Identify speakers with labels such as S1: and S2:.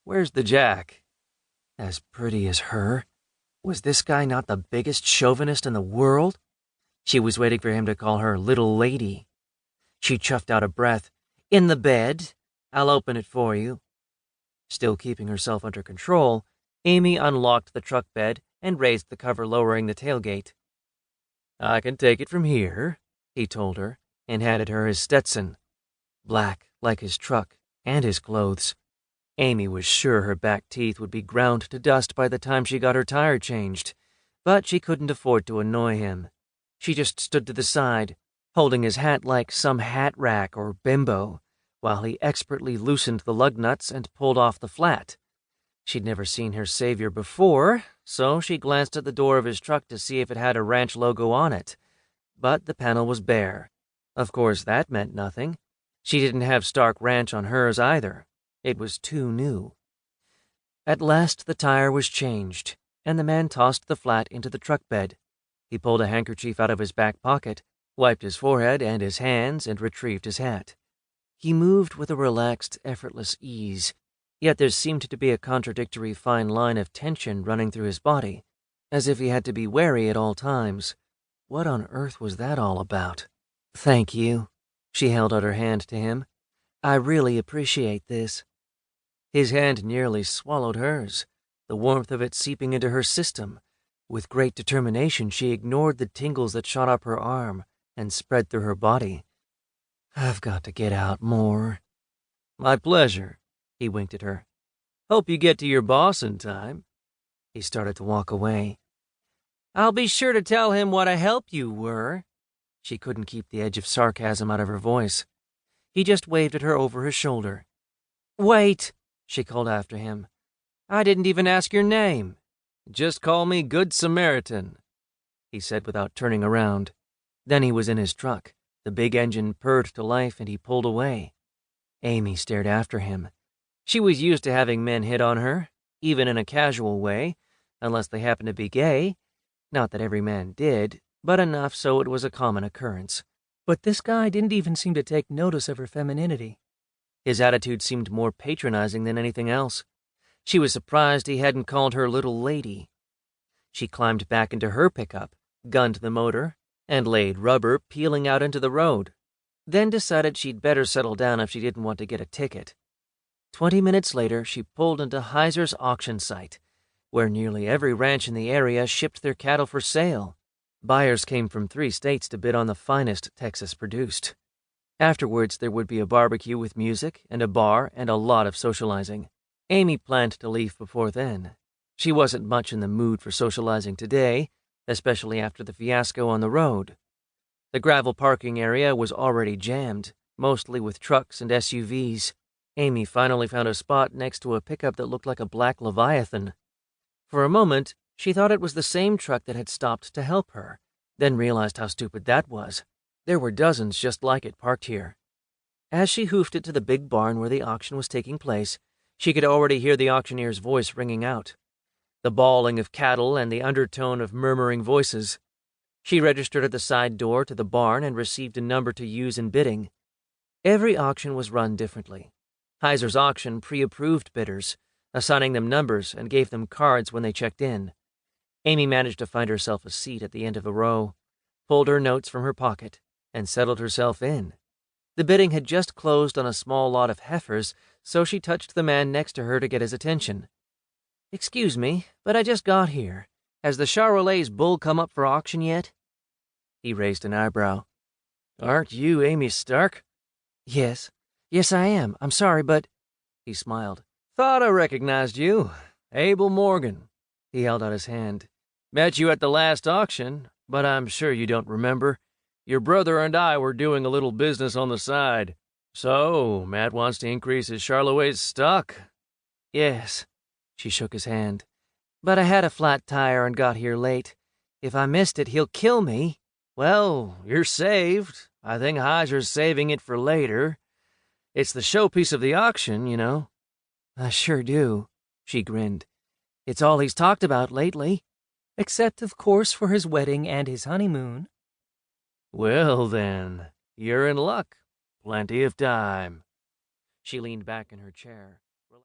S1: Where's the Jack? As pretty as her? Was this guy not the biggest chauvinist in the world? She was waiting for him to call her little lady. She chuffed out a breath. In the bed. I'll open it for you. Still keeping herself under control, Amy unlocked the truck bed and raised the cover, lowering the tailgate. I can take it from here, he told her, and handed her his Stetson. Black, like his truck, and his clothes. Amy was sure her back teeth would be ground to dust by the time she got her tire changed, but she couldn't afford to annoy him. She just stood to the side, holding his hat like some hat rack or bimbo, while he expertly loosened the lug nuts and pulled off the flat. She'd never seen her savior before, so she glanced at the door of his truck to see if it had a ranch logo on it. But the panel was bare. Of course, that meant nothing. She didn't have Stark Ranch on hers either. It was too new. At last the tire was changed, and the man tossed the flat into the truck bed. He pulled a handkerchief out of his back pocket, wiped his forehead and his hands, and retrieved his hat. He moved with a relaxed, effortless ease, yet there seemed to be a contradictory fine line of tension running through his body, as if he had to be wary at all times. What on earth was that all about? Thank you. She held out her hand to him. I really appreciate this. His hand nearly swallowed hers, the warmth of it seeping into her system. With great determination, she ignored the tingles that shot up her arm and spread through her body. I've got to get out more. My pleasure, he winked at her. Hope you get to your boss in time. He started to walk away. I'll be sure to tell him what a help you were. She couldn't keep the edge of sarcasm out of her voice. He just waved at her over his shoulder. Wait, she called after him. I didn't even ask your name. Just call me Good Samaritan, he said without turning around. Then he was in his truck. The big engine purred to life and he pulled away. Amy stared after him. She was used to having men hit on her, even in a casual way, unless they happened to be gay. Not that every man did, but enough so it was a common occurrence. But this guy didn't even seem to take notice of her femininity. His attitude seemed more patronizing than anything else. She was surprised he hadn't called her little lady. She climbed back into her pickup, gunned the motor, and laid rubber peeling out into the road, then decided she'd better settle down if she didn't want to get a ticket. 20 minutes later, she pulled into Heiser's auction site, where nearly every ranch in the area shipped their cattle for sale. Buyers came from 3 states to bid on the finest Texas produced. Afterwards, there would be a barbecue with music and a bar and a lot of socializing. Amy planned to leave before then. She wasn't much in the mood for socializing today, especially after the fiasco on the road. The gravel parking area was already jammed, mostly with trucks and SUVs. Amy finally found a spot next to a pickup that looked like a black Leviathan. For a moment, she thought it was the same truck that had stopped to help her, then realized how stupid that was. There were dozens just like it parked here. As she hoofed it to the big barn where the auction was taking place, she could already hear the auctioneer's voice ringing out. The bawling of cattle and the undertone of murmuring voices. She registered at the side door to the barn and received a number to use in bidding. Every auction was run differently. Heiser's auction pre-approved bidders, assigning them numbers and gave them cards when they checked in. Amy managed to find herself a seat at the end of a row, pulled her notes from her pocket, and settled herself in. The bidding had just closed on a small lot of heifers, so she touched the man next to her to get his attention. Excuse me, but I just got here. Has the Charolais bull come up for auction yet? He raised an eyebrow. Aren't you Amy Stark? Yes. Yes, I am. I'm sorry, but... He smiled. Thought I recognized you. Abel Morgan. He held out his hand. Met you at the last auction, but I'm sure you don't remember. Your brother and I were doing a little business on the side. So, Matt wants to increase his Charolais stock. Yes. She shook his hand. But I had a flat tire and got here late. If I missed it, he'll kill me. Well, you're saved. I think Heiser's saving it for later. It's the showpiece of the auction, you know. I sure do, she grinned. It's all he's talked about lately. Except, of course, for his wedding and his honeymoon. Well, then, you're in luck. Plenty of time. She leaned back in her chair.